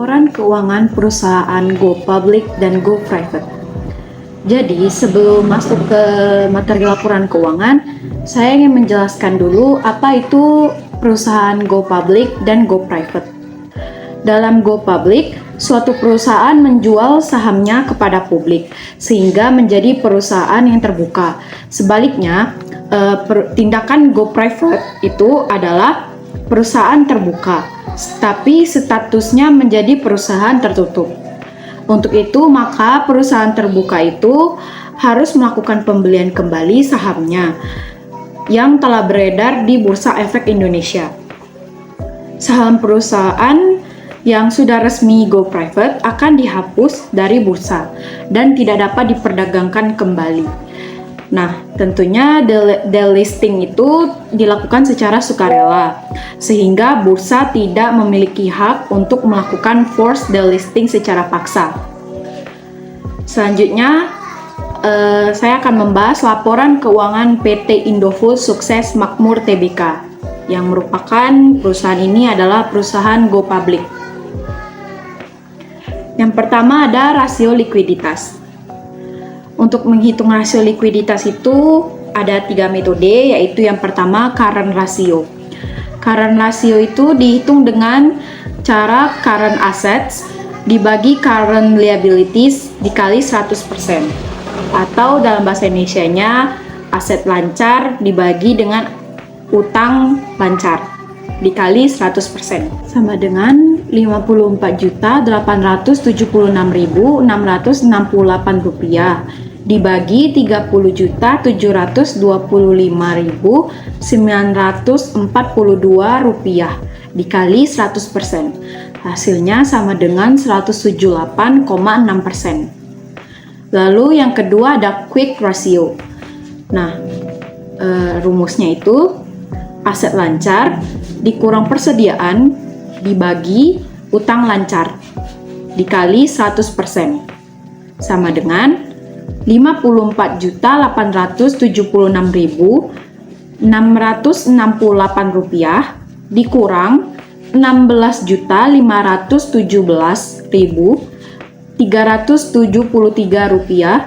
Laporan keuangan perusahaan Go Public dan Go Private. Jadi, sebelum masuk ke materi laporan keuangan, saya ingin menjelaskan dulu apa itu perusahaan Go Public dan Go Private. Dalam Go Public, suatu perusahaan menjual sahamnya kepada publik sehingga menjadi perusahaan yang terbuka. Sebaliknya, tindakan Go Private itu adalah perusahaan terbuka, tapi statusnya menjadi perusahaan tertutup. Untuk itu, maka perusahaan terbuka itu harus melakukan pembelian kembali sahamnya yang telah beredar di Bursa Efek Indonesia. Saham perusahaan yang sudah resmi Go Private akan dihapus dari bursa dan tidak dapat diperdagangkan kembali. Nah, tentunya delisting itu dilakukan secara sukarela, sehingga bursa tidak memiliki hak untuk melakukan forced delisting secara paksa. Selanjutnya, saya akan membahas laporan keuangan PT Indofood Sukses Makmur Tbk, yang merupakan perusahaan ini adalah perusahaan Go Public. Yang pertama ada rasio likuiditas. Untuk menghitung rasio likuiditas itu ada 3 metode, yaitu yang pertama current ratio. Current ratio itu dihitung dengan cara current assets dibagi current liabilities dikali 100%, atau dalam bahasa Indonesianya aset lancar dibagi dengan utang lancar dikali 100%, sama dengan 54.876.668 rupiah dibagi 30.725.942 rupiah dikali 100%. Hasilnya sama dengan 178,6%. Lalu yang kedua ada quick ratio. Nah, rumusnya itu aset lancar dikurang persediaan dibagi utang lancar dikali 100% sama dengan 54.876.668 rupiah dikurang 16.517.373 rupiah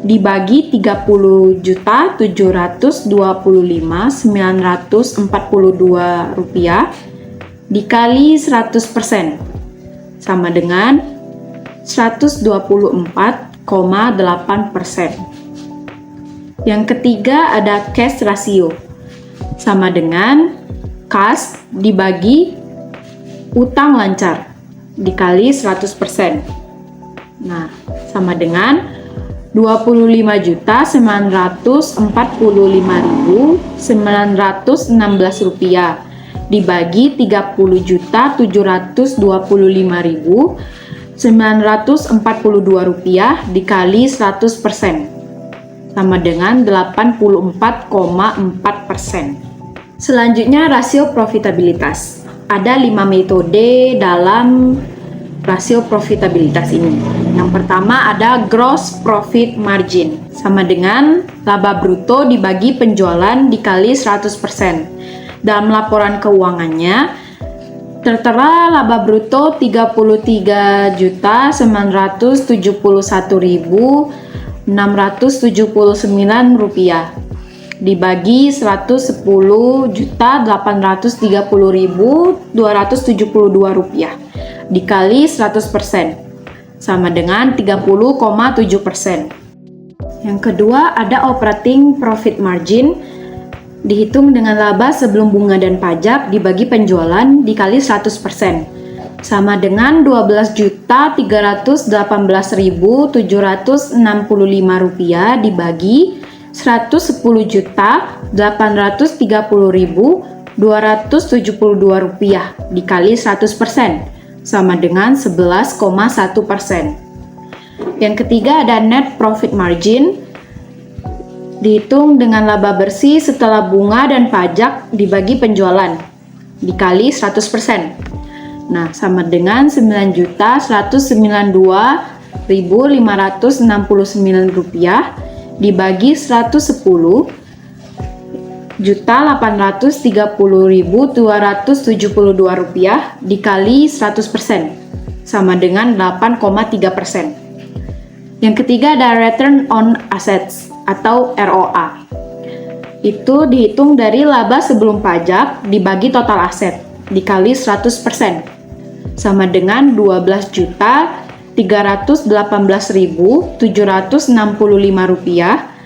dibagi 30.725.942 rupiah dikali 100% sama dengan 124,8%. Yang ketiga ada cash ratio, sama dengan kas dibagi utang lancar dikali 100%. Nah, sama dengan 25.945.916 rupiah dibagi 30.725.942 rupiah dikali 100% sama dengan 84,4%. Selanjutnya rasio profitabilitas. Ada 5 metode dalam rasio profitabilitas ini. Yang pertama ada gross profit margin, sama dengan laba bruto dibagi penjualan dikali 100%. Dalam laporan keuangannya tertera laba bruto 33.771.679 rupiah dibagi 110.830.272 rupiah dikali 100% sama dengan 30,7%. Yang kedua ada operating profit margin, dihitung dengan laba sebelum bunga dan pajak dibagi penjualan dikali 100% sama dengan 12.318.765 rupiah dibagi 110.830.272 rupiah dikali 100% sama dengan 11,1%. Yang ketiga ada net profit margin, dihitung dengan laba bersih setelah bunga dan pajak dibagi penjualan dikali 100%. Nah, sama dengan 9.192.569 rupiah dibagi 110 Rp5.830.272 dikali 100% sama dengan 8,3%. Yang ketiga ada return on assets atau ROA. Itu dihitung dari laba sebelum pajak dibagi total aset dikali 100% sama dengan Rp12.318.765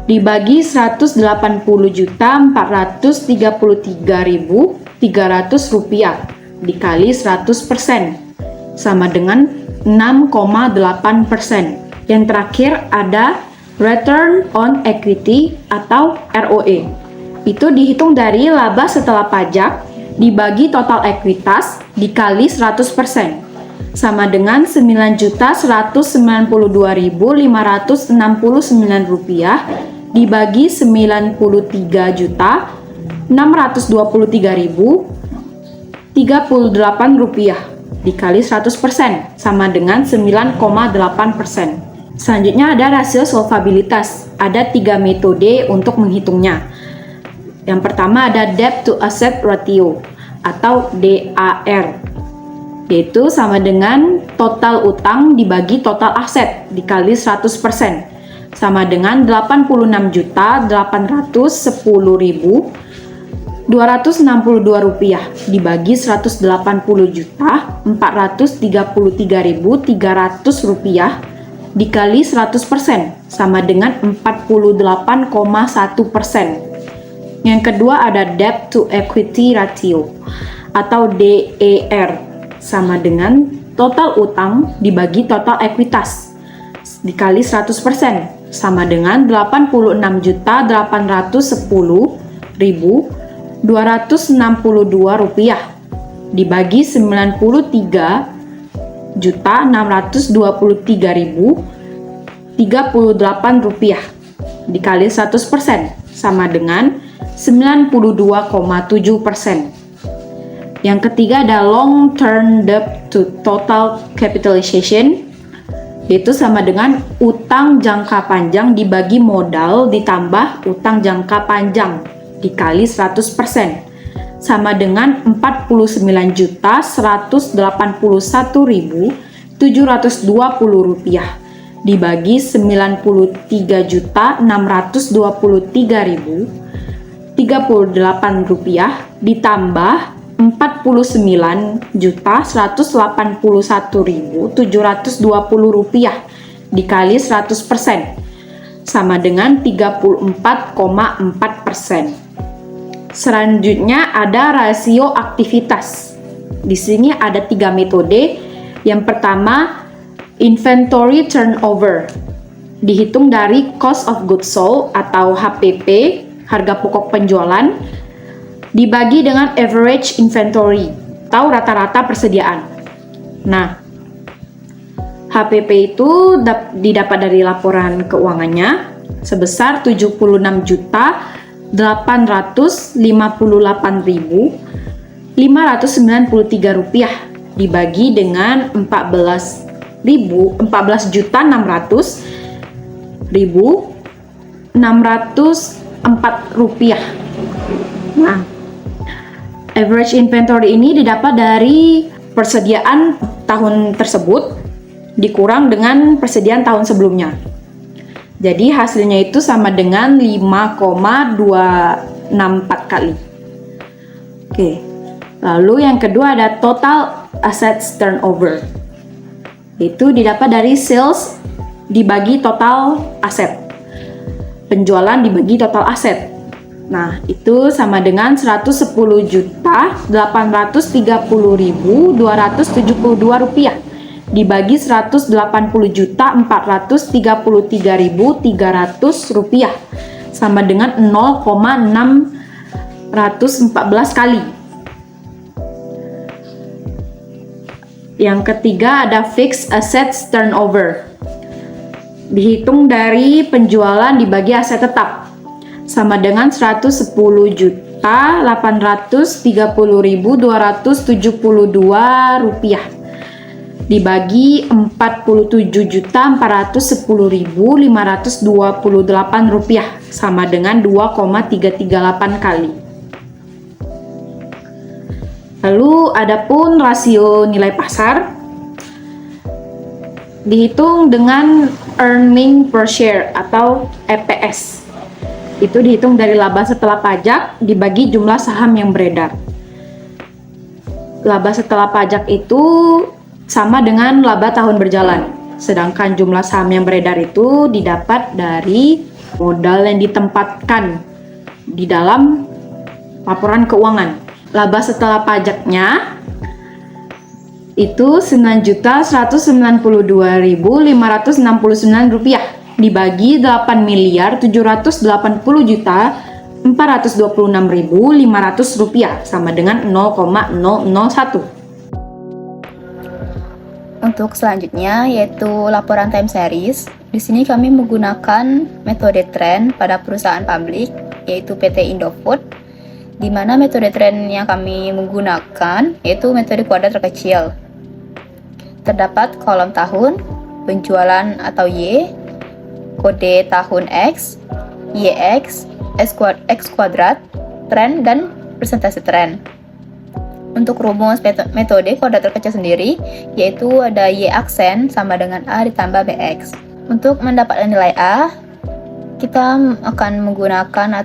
dibagi Rp180.433.300 dikali 100% sama dengan 6,8%. Yang terakhir ada return on equity atau ROE. Itu dihitung dari laba setelah pajak dibagi total ekuitas dikali 100% sama dengan Rp9.192.569 dibagi Rp93.623.038 dikali 100% sama dengan 9,8%. Selanjutnya ada rasio solvabilitas. Ada 3 metode untuk menghitungnya. Yang pertama ada debt to asset ratio atau DAR. Yaitu sama dengan total utang dibagi total aset dikali 100% sama dengan Rp80.810.262 dibagi Rp180.433.300 dikali 100% sama dengan 48,1%. Yang kedua ada debt to equity ratio atau DER sama dengan total utang dibagi total ekuitas dikali 100% sama dengan Rp84.910.262 dibagi Rp99.623.038 dikali 100% sama dengan 92,7%. Yang ketiga ada long term debt to total capitalization, yaitu sama dengan utang jangka panjang dibagi modal ditambah utang jangka panjang dikali 100% sama dengan Rp49.181.720 dibagi Rp93.623.038 ditambah Rp49.181.720 dikali 100% sama dengan 34,4%. Selanjutnya ada rasio aktivitas. Di sini ada 3 metode. Yang pertama, inventory turnover. Dihitung dari cost of goods sold atau HPP, harga pokok penjualan, dibagi dengan average inventory atau rata-rata persediaan. Nah, HPP itu didapat dari laporan keuangannya sebesar Rp75.853.593 dibagi dengan Rp14.604. Nah, average inventory ini didapat dari persediaan tahun tersebut dikurang dengan persediaan tahun sebelumnya. Jadi hasilnya itu sama dengan 5,264 kali. Oke. Lalu yang kedua ada total assets turnover. Itu didapat dari sales dibagi total aset. Penjualan dibagi total aset. Nah, itu sama dengan Rp110.830.272 dibagi Rp180.433.300 sama dengan 0,614 kali. Yang ketiga ada fixed assets turnover. Dihitung dari penjualan dibagi aset tetap sama dengan Rp110.830.272 dibagi 47.410.528 rupiah sama dengan 2,338 kali. Lalu adapun rasio nilai pasar dihitung dengan earning per share atau EPS. Itu dihitung dari laba setelah pajak dibagi jumlah saham yang beredar. Laba setelah pajak itu sama dengan laba tahun berjalan. Sedangkan jumlah saham yang beredar itu didapat dari modal yang ditempatkan di dalam laporan keuangan. Laba setelah pajaknya itu 9.192.569 rupiah dibagi 8.780.426.500 rupiah sama dengan 0,001. Untuk selanjutnya yaitu laporan time series. Di sini kami menggunakan metode tren pada perusahaan publik yaitu PT Indofood, di mana metode tren yang kami menggunakan yaitu metode kuadrat terkecil. Terdapat kolom tahun, penjualan atau Y, kode tahun X, YX, X kuadrat, tren, dan persentase tren. Untuk rumus metode kuadrat terkecil sendiri, yaitu ada Y aksen sama dengan A ditambah BX. Untuk mendapatkan nilai A, kita akan menggunakan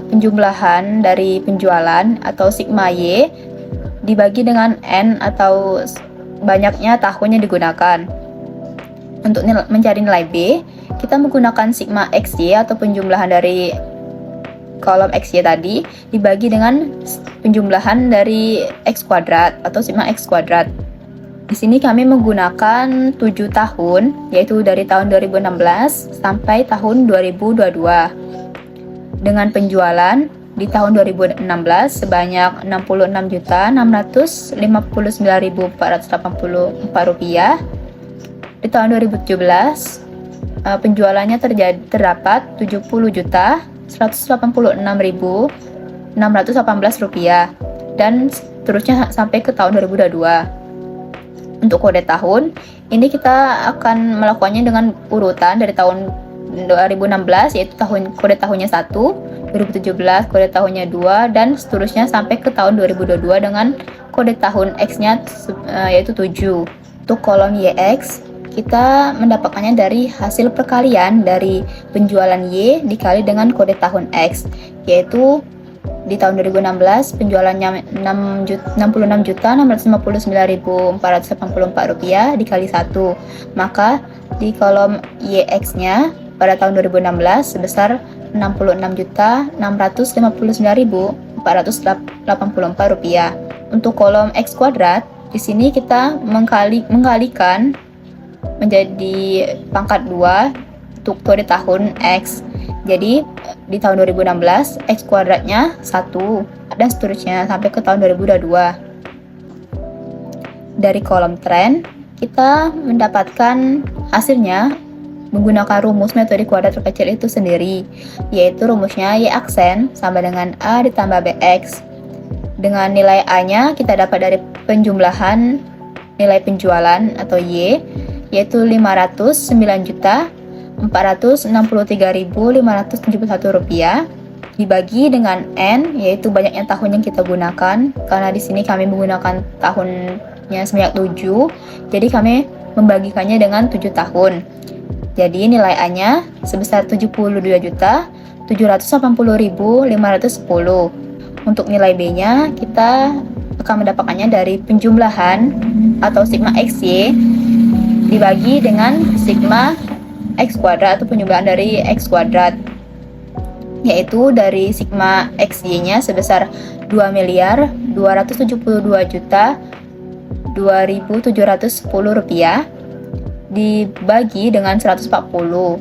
penjumlahan dari penjualan atau sigma Y dibagi dengan N atau banyaknya tahun yang digunakan. Untuk mencari nilai B, kita menggunakan sigma XY atau penjumlahan dari kolom XY tadi dibagi dengan penjumlahan dari X kuadrat atau sigma X kuadrat. Di sini kami menggunakan 7 tahun, yaitu dari tahun 2016 sampai tahun 2022. Dengan penjualan di tahun 2016 sebanyak Rp66.659.484. Di tahun 2017 penjualannya terdapat Rp70.186.618 dan seterusnya sampai ke tahun 2022. Untuk kode tahun, ini kita akan melakukannya dengan urutan dari tahun 2016 yaitu kode tahunnya 1, 2017 kode tahunnya 2, dan seterusnya sampai ke tahun 2022 dengan kode tahun X-nya yaitu 7. Untuk kolom YX, kita mendapatkannya dari hasil perkalian dari penjualan Y dikali dengan kode tahun X, yaitu di tahun 2016 penjualannya Rp66.659.484 dikali 1. Maka di kolom YX-nya pada tahun 2016 sebesar Rp66.659.484. Untuk kolom X kuadrat, di sini kita mengkalikan menjadi pangkat 2 untuk kode tahun X. Jadi di tahun 2016 X kuadratnya 1 dan seterusnya sampai ke tahun 2022. Dari kolom tren, kita mendapatkan hasilnya menggunakan rumus metode kuadrat terkecil itu sendiri, yaitu rumusnya Y aksen sama dengan A ditambah BX. Dengan nilai A-nya kita dapat dari penjumlahan nilai penjualan atau Y, yaitu Rp509.463.571 dibagi dengan N, yaitu banyaknya tahun yang kita gunakan. Karena di sini kami menggunakan tahunnya sebanyak 7, jadi kami membagikannya dengan 7 tahun. Jadi nilai A-nya sebesar Rp72.780.510. Untuk nilai B-nya kita akan mendapatkannya dari penjumlahan atau sigma XY dibagi dengan sigma X kuadrat atau penjumlahan dari X kuadrat, yaitu dari sigma XY-nya sebesar Rp2.272.2.710 dibagi dengan 140,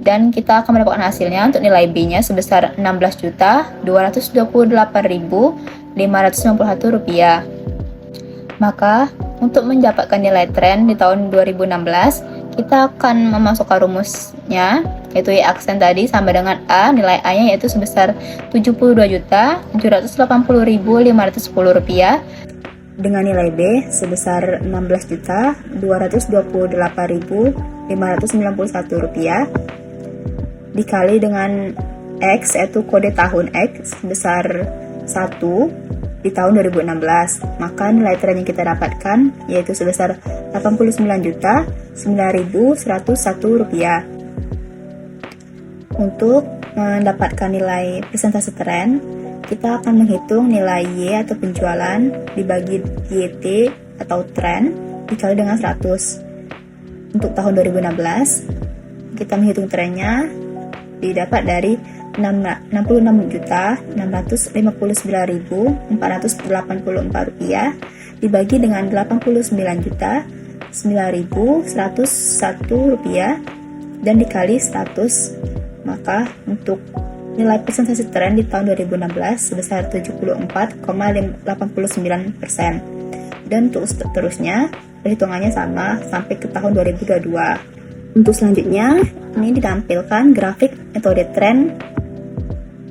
dan kita akan mendapatkan hasilnya untuk nilai B-nya sebesar Rp16.228.591. Maka untuk mendapatkan nilai tren di tahun 2016, kita akan memasukkan rumusnya, yaitu Y aksen tadi sama dengan A, nilai A-nya yaitu sebesar Rp72.780.510 dengan nilai B sebesar Rp16.228.591 dikali dengan X, yaitu kode tahun X sebesar 1 di tahun 2016. Maka nilai tren yang kita dapatkan yaitu sebesar Rp89.9101. Untuk mendapatkan nilai persentase tren, kita akan menghitung nilai Y atau penjualan dibagi YT atau tren dikali dengan 100. Untuk tahun 2016, kita menghitung trennya didapat dari Rp66.959.484 dibagi dengan Rp89.901 dan dikali 100. Maka untuk nilai persentase tren di tahun 2016 sebesar 74,89%. Dan untuk seterusnya, perhitungannya sama sampai ke tahun 2022. Untuk selanjutnya, ini ditampilkan grafik metode tren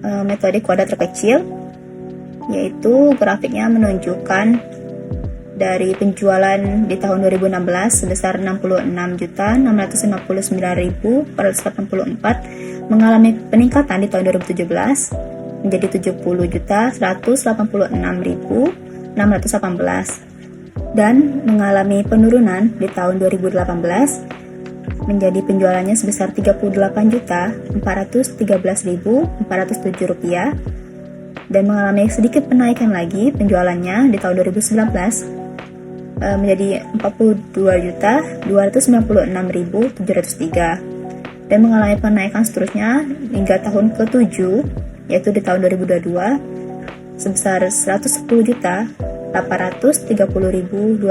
metode kuadrat terkecil, yaitu grafiknya menunjukkan dari penjualan di tahun 2016 sebesar 66.659.484 mengalami peningkatan di tahun 2017 menjadi 70.186.618 dan mengalami penurunan di tahun 2018 menjadi penjualannya sebesar Rp34.413.407 dan mengalami sedikit penaikan lagi penjualannya di tahun 2019 menjadi Rp42.296.703 dan mengalami penaikan seterusnya hingga tahun ke-7 yaitu di tahun 2022 sebesar Rp110.830.272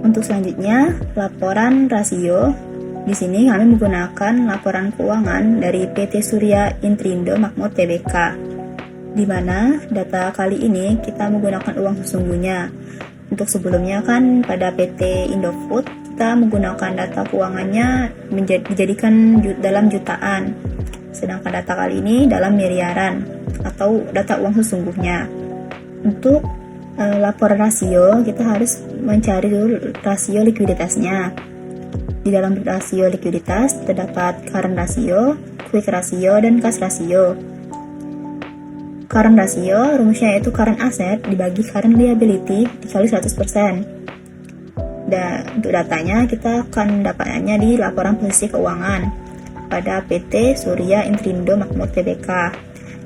Untuk selanjutnya, laporan rasio. Di sini kami menggunakan laporan keuangan dari PT Surya Intrindo Makmur Tbk, di mana data kali ini kita menggunakan uang sesungguhnya. Untuk sebelumnya kan pada PT Indofood kita menggunakan data keuangannya dijadikan dalam jutaan, sedangkan data kali ini dalam miliaran atau data uang sesungguhnya. Untuk laporan rasio, kita harus mencari dulu rasio likuiditasnya. Di dalam rasio likuiditas terdapat current ratio, quick ratio, dan cash ratio. Current ratio rumusnya yaitu current asset dibagi current liability dikali 100%. Dan untuk datanya kita akan mendapatkannya di laporan posisi keuangan pada PT Surya Intrindo Makmur Tbk,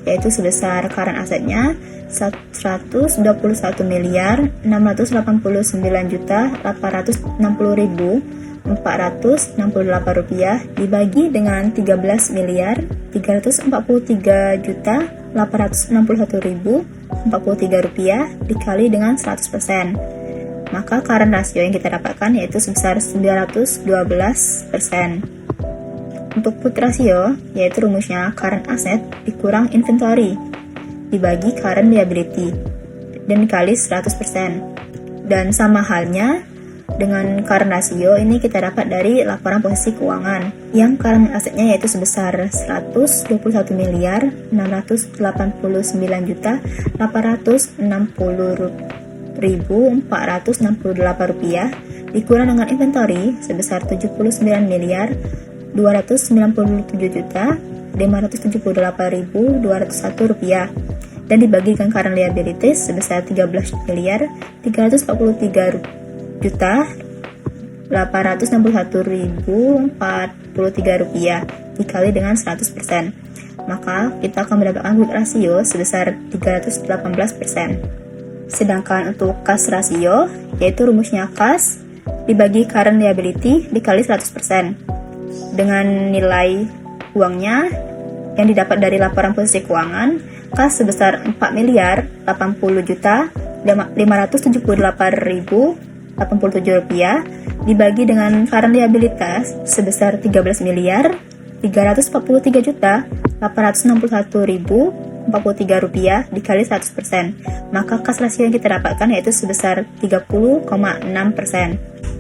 yaitu sebesar current assetnya Rp121.860.468 dibagi dengan Rp13.343.861.043 dikali dengan 100%. Maka current ratio yang kita dapatkan yaitu sebesar 912%. Untuk quick ratio, yaitu rumusnya current asset dikurang inventory dibagi current liability dan dikali 100%. Dan sama halnya dengan current ratio ini kita dapat dari laporan posisi keuangan yang current assetnya yaitu sebesar Rp121.989.468 dikurang dengan inventory sebesar Rp79.297.578.201 dan dibagikan current liabilities sebesar Rp13.861.043 dikali dengan 100%. Maka kita akan mendapatkan quick ratio sebesar 318%. Sedangkan untuk cash ratio, yaitu rumusnya cash dibagi current liability dikali 100%. Dengan nilai uangnya yang didapat dari laporan posisi keuangan, kas sebesar Rp4.080.578.087 dibagi dengan current liabilitas sebesar Rp13.861.841.043 dikali 100%. Maka kas rasio yang kita dapatkan yaitu sebesar 30,6%.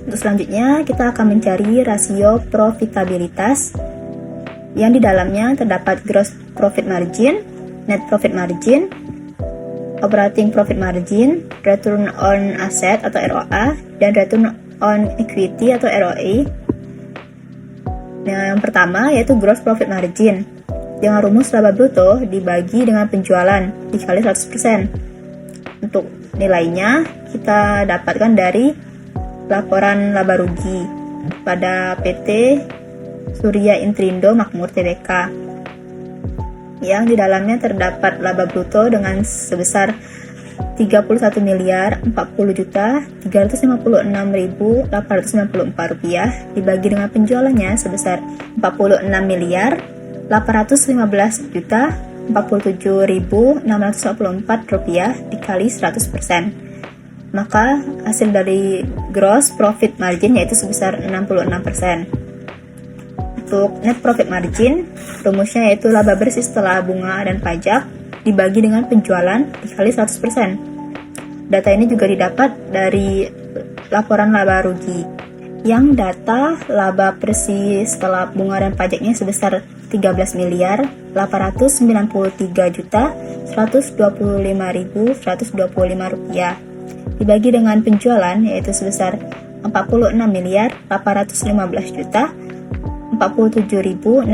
Untuk selanjutnya kita akan mencari rasio profitabilitas yang di dalamnya terdapat gross profit margin, net profit margin, operating profit margin, return on asset atau ROA, dan return on equity atau ROE. Nah, yang pertama yaitu gross profit margin dengan rumus laba bruto dibagi dengan penjualan dikali 100%. Untuk nilainya kita dapatkan dari laporan laba rugi pada PT Surya Intrindo Makmur Tbk yang di dalamnya terdapat laba bruto dengan sebesar 31 miliar 40 juta 356.894 rupiah dibagi dengan penjualannya sebesar 46 miliar 815 juta 47.644 rupiah dikali 100%. Maka hasil dari gross profit margin yaitu sebesar 66%. Untuk net profit margin, rumusnya yaitu laba bersih setelah bunga dan pajak dibagi dengan penjualan dikali 100%. Data ini juga didapat dari laporan laba rugi, yang data laba bersih setelah bunga dan pajaknya sebesar 13 miliar 893 juta 125.125 rupiah dibagi dengan penjualan yaitu sebesar 46 miliar 815 juta 47.644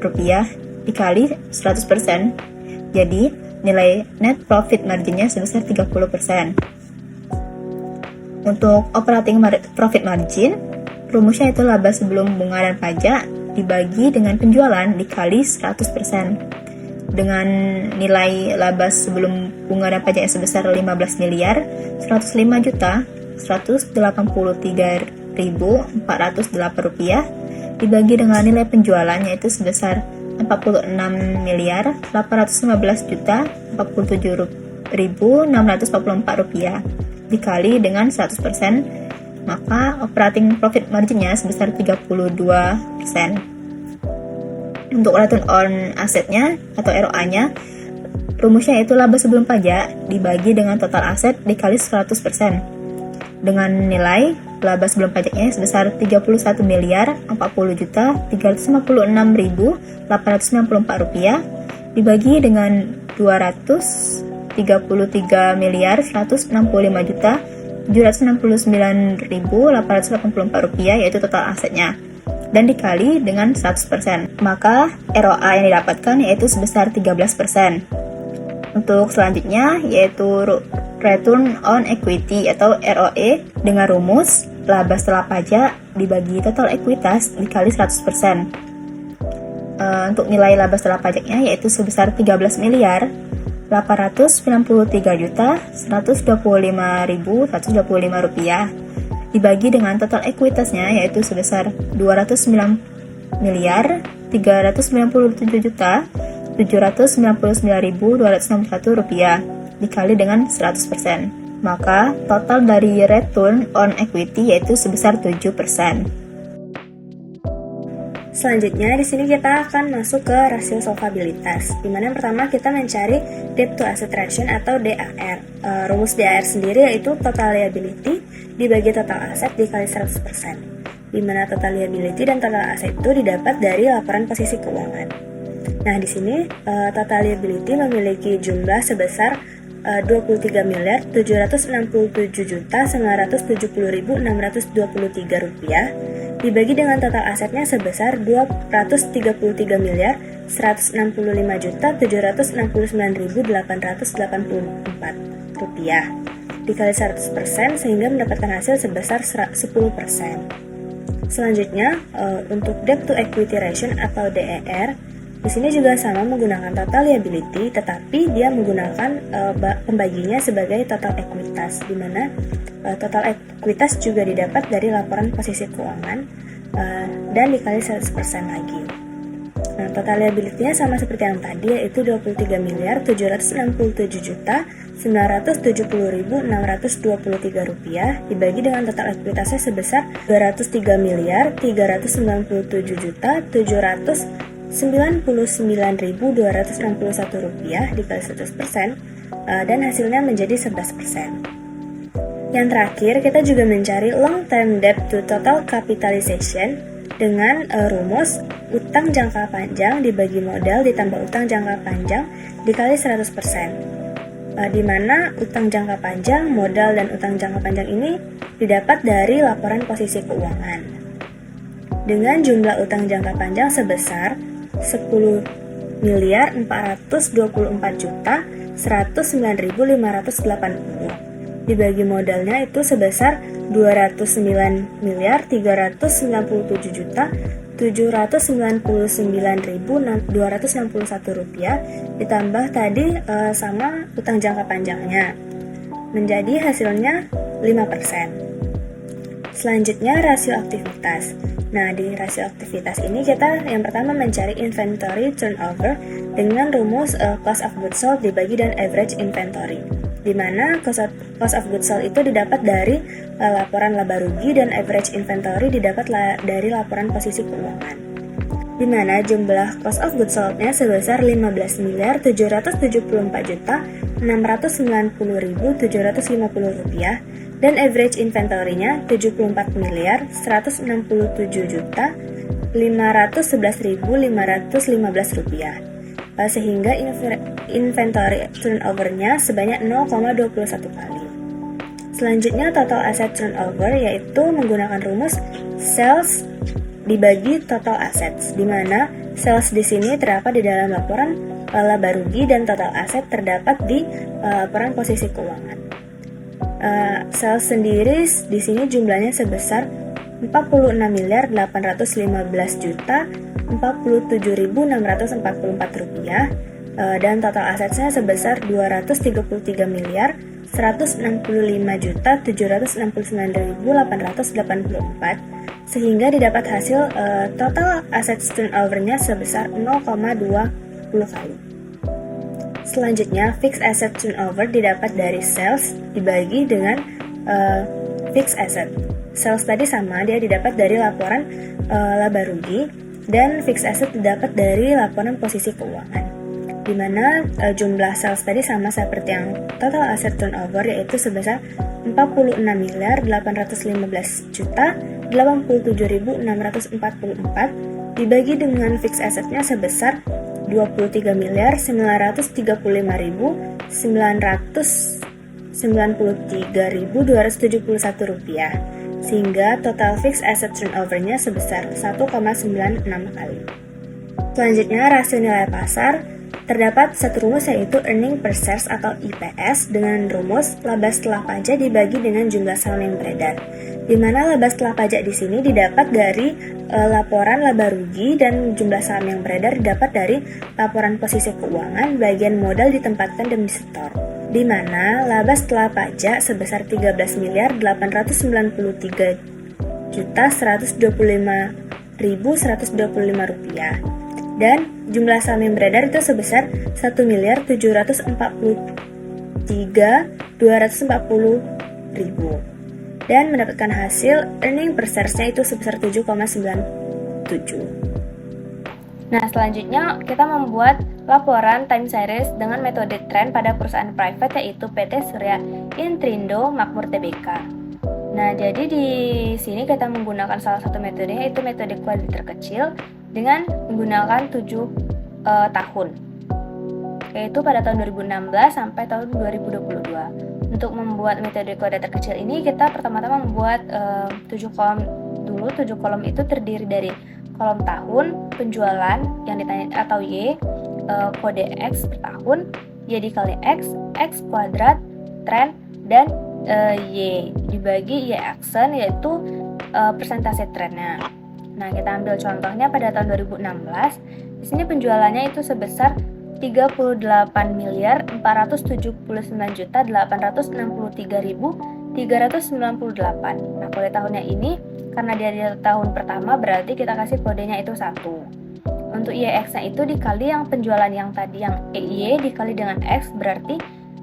rupiah dikali 100%. Jadi, nilai net profit marginnya sebesar 30%. Untuk operating profit margin, rumusnya itu laba sebelum bunga dan pajak dibagi dengan penjualan dikali 100%. Dengan nilai laba sebelum bunga dan pajaknya sebesar 15 miliar 105 juta 183.408 rupiah dibagi dengan nilai penjualan yaitu sebesar 46 miliar 815 juta 47.644 rupiah dikali dengan 100%, maka operating profit marginnya sebesar 32%. Untuk return on assetnya atau ROA-nya, rumusnya yaitu laba sebelum pajak dibagi dengan total aset dikali 100%, dengan nilai laba sebelum pajaknya sebesar 31 miliar 40 juta 356.894 rupiah dibagi dengan 233 miliar 165 juta 769.884 rupiah yaitu total asetnya dan dikali dengan 100%, maka ROA yang didapatkan yaitu sebesar 13%. Untuk selanjutnya yaitu return on equity atau ROE dengan rumus laba setelah pajak dibagi total ekuitas dikali 100%. Untuk nilai laba setelah pajaknya yaitu sebesar 13 miliar 893 juta 125.125 rupiah dibagi dengan total ekuitasnya yaitu sebesar 209 miliar 397 juta 799.261 rupiah dikali dengan 100%, maka total dari return on equity yaitu sebesar 7%. Selanjutnya di sini kita akan masuk ke rasio solvabilitas, di mana yang pertama kita mencari debt to asset ratio atau DAR. Rumus DAR sendiri yaitu total liability dibagi total aset dikali 100%, di mana total liability dan total aset itu didapat dari laporan posisi keuangan. Nah, di sini total liability memiliki jumlah sebesar 23 miliar 767 juta 970.623 rupiah dibagi dengan total asetnya sebesar 233 miliar 165 juta 769.884 rupiah dikali 100% sehingga mendapatkan hasil sebesar 10%. Selanjutnya untuk debt to equity ratio atau DER, di sini juga sama menggunakan total liability, tetapi dia menggunakan pembaginya sebagai total ekuitas, di mana total ekuitas juga didapat dari laporan posisi keuangan dan dikali 100% lagi. Nah, total liability-nya sama seperti yang tadi, yaitu 23 miliar 767 juta 970.623 rupiah dibagi dengan total ekuitasnya sebesar 203 miliar 397 juta 799.261 rupiah dikali 100% dan hasilnya menjadi 11%. Yang terakhir, kita juga mencari long term debt to total capitalization dengan rumus utang jangka panjang dibagi modal ditambah utang jangka panjang dikali 100%. di mana utang jangka panjang, modal, dan utang jangka panjang ini didapat dari laporan posisi keuangan. Dengan jumlah utang jangka panjang sebesar 10.424.109.580. Dibagi modalnya itu sebesar 209.397.799.261 rupiah ditambah tadi sama utang jangka panjangnya. Menjadi hasilnya 5%. Selanjutnya rasio aktivitas. Nah, di rasio aktivitas ini kita yang pertama mencari inventory turnover dengan rumus cost of goods sold dibagi dan average inventory. Di mana cost of goods sold itu didapat dari laporan laba rugi dan average inventory didapat dari laporan posisi keuangan. Di mana jumlah cost of goods sold-nya sebesar 15.771.690.750 rupiah dan average inventory-nya 74.111.515 rupiah. Sehingga inventory turnover-nya sebanyak 0,21 kali. Selanjutnya total asset turnover yaitu menggunakan rumus sales dibagi total assets, di mana sales di sini terdapat di dalam laporan laba rugi dan total aset terdapat di laporan posisi keuangan. Sales sendiri di sini jumlahnya sebesar 46.815.047.644 rupiah dan total asetnya sebesar 233.165.769.884 sehingga didapat hasil total aset turnover-nya sebesar 0,20 kali. Selanjutnya, fixed asset turnover didapat dari sales dibagi dengan fixed asset. Sales tadi sama, dia didapat dari laporan laba rugi dan fixed asset didapat dari laporan posisi keuangan. Di mana jumlah sales tadi sama seperti yang total asset turnover yaitu sebesar 46.815.087.644 dibagi dengan fixed assetnya sebesar 23.993.993.271 rupiah sehingga total fixed asset turnover-nya sebesar 1,96 kali. Selanjutnya rasio nilai pasar. Terdapat satu rumus yaitu earning per shares atau EPS dengan rumus laba setelah pajak dibagi dengan jumlah saham yang beredar. Di mana laba setelah pajak di sini didapat dari laporan laba rugi dan jumlah saham yang beredar didapat dari laporan posisi keuangan, bagian modal ditempatkan dan disetor. Di mana laba setelah pajak sebesar 13.425.125.125 rupiah. Dan jumlah saham yang beredar itu sebesar 1.743.240.000 dan mendapatkan hasil earning per share-nya itu sebesar 7,97. Nah, selanjutnya kita membuat laporan time series dengan metode trend pada perusahaan private yaitu PT Surya Intrindo Makmur Tbk. Nah, jadi di sini kita menggunakan salah satu metode yaitu metode kuadrat terkecil dengan menggunakan 7 tahun, yaitu pada tahun 2016 sampai tahun 2022. Untuk membuat metode kuadrat terkecil ini, kita pertama-tama membuat 7 kolom dulu. 7 kolom itu terdiri dari kolom tahun, penjualan yang ditanya atau Y, kode X per tahun, Y dikali X kuadrat, tren, dan Y dibagi Y aksen yaitu persentase trennya. Nah, kita ambil contohnya pada tahun 2016. Di sini penjualannya itu sebesar 38.479.863.398. Nah, kode tahunnya ini karena dia di tahun pertama berarti kita kasih kodenya itu 1. Untuk YX-nya itu dikali yang penjualan yang tadi yang Y dikali dengan X berarti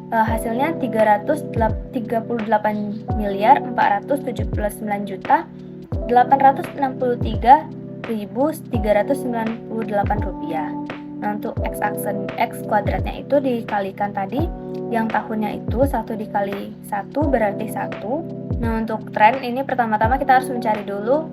hasilnya 339.863.398 rupiah. Nah, untuk X aksen X kuadratnya itu dikalikan tadi yang tahunnya itu 1 dikali 1 berarti 1. Nah, untuk tren ini pertama-tama kita harus mencari dulu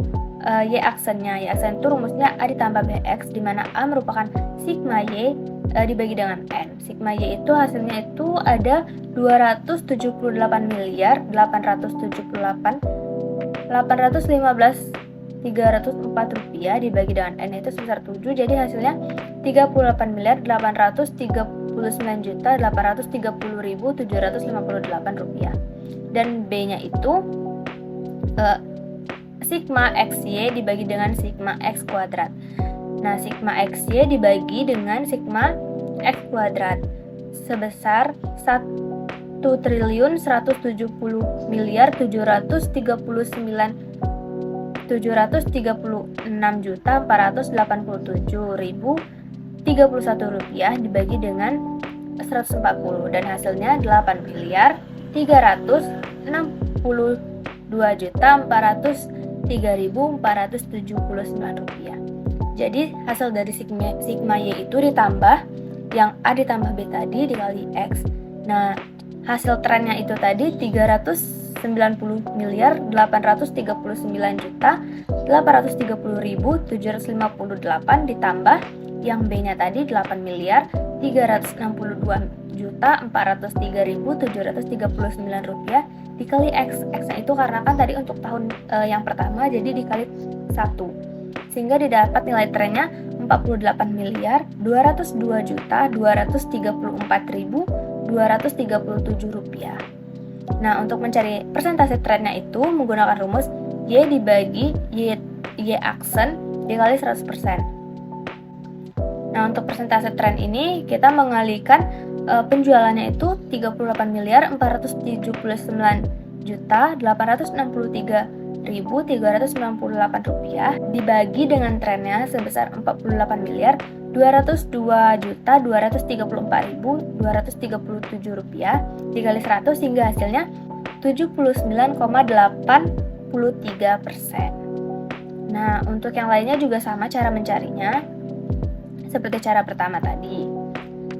Y aksennya. Y aksen itu rumusnya A ditambah BX, di mana A merupakan sigma Y dibagi dengan N. Sigma Y itu hasilnya itu ada 278.815.304 rupiah dibagi dengan N itu sebesar 7, jadi hasilnya 38.839.830.758 rupiah. Dan B-nya itu sigma XY dibagi dengan sigma X kuadrat. Nah, sigma XY dibagi dengan sigma X kuadrat sebesar 1.770.486.487.031 rupiah dibagi dengan 140, dan hasilnya 8.332.403.479 rupiah. Jadi hasil dari sigma Y itu ditambah yang A ditambah B tadi dikali X. Nah, hasil trennya itu tadi 390.839.830.758 ditambah yang B-nya tadi 8.362.403.739 rupiah dikali X. X-nya itu karena kan tadi untuk tahun yang pertama jadi dikali 1, sehingga didapat nilai trennya 48.202.234.237 rupiah. Nah, untuk mencari persentase trennya itu menggunakan rumus Y dibagi Y aksen dikali 100%. Nah, untuk persentase tren ini kita mengalihkan penjualannya itu 38.479.863.398 rupiah dibagi dengan trennya sebesar 48.234.237 rupiah dikali 100 hingga hasilnya 79,83%. Nah, untuk yang lainnya juga sama cara mencarinya seperti cara pertama tadi.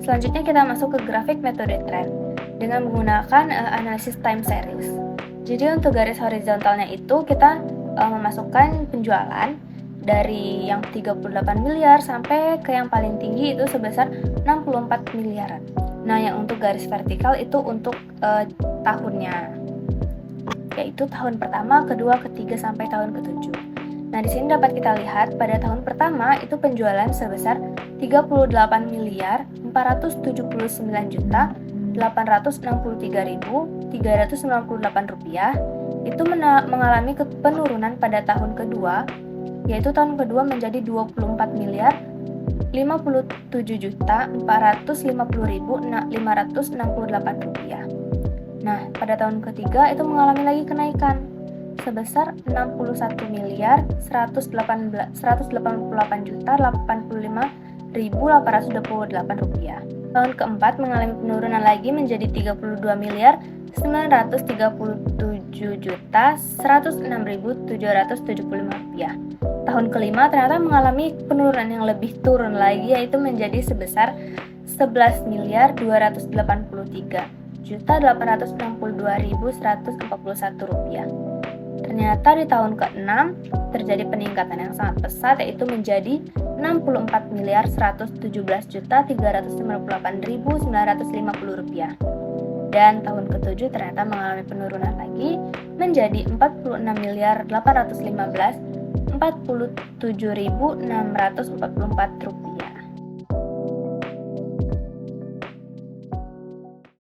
Selanjutnya kita masuk ke grafik metode tren dengan menggunakan analisis time series. Jadi untuk garis horizontalnya itu kita memasukkan penjualan dari yang 38 miliar sampai ke yang paling tinggi itu sebesar 64 miliaran. Nah, yang untuk garis vertikal itu untuk tahunnya, yaitu tahun pertama, kedua, ketiga sampai tahun ke-7. Nah, di sini dapat kita lihat pada tahun pertama itu penjualan sebesar 38.479.863.398 rupiah. Itu mengalami penurunan pada tahun kedua, yaitu tahun kedua menjadi 24.057.450.568 rupiah. Nah, pada tahun ketiga itu mengalami lagi kenaikan sebesar 61.188.085.828 rupiah. Tahun keempat mengalami penurunan lagi menjadi 32.937.106.775 rupiah. Tahun kelima ternyata mengalami penurunan yang lebih turun lagi, yaitu menjadi sebesar 11.283.862.141 rupiah. Ternyata di tahun ke-6 terjadi peningkatan yang sangat pesat, yaitu menjadi 64.117.398.950 rupiah. Dan tahun ke-7 ternyata mengalami penurunan lagi menjadi 46.815.47.644 rupiah.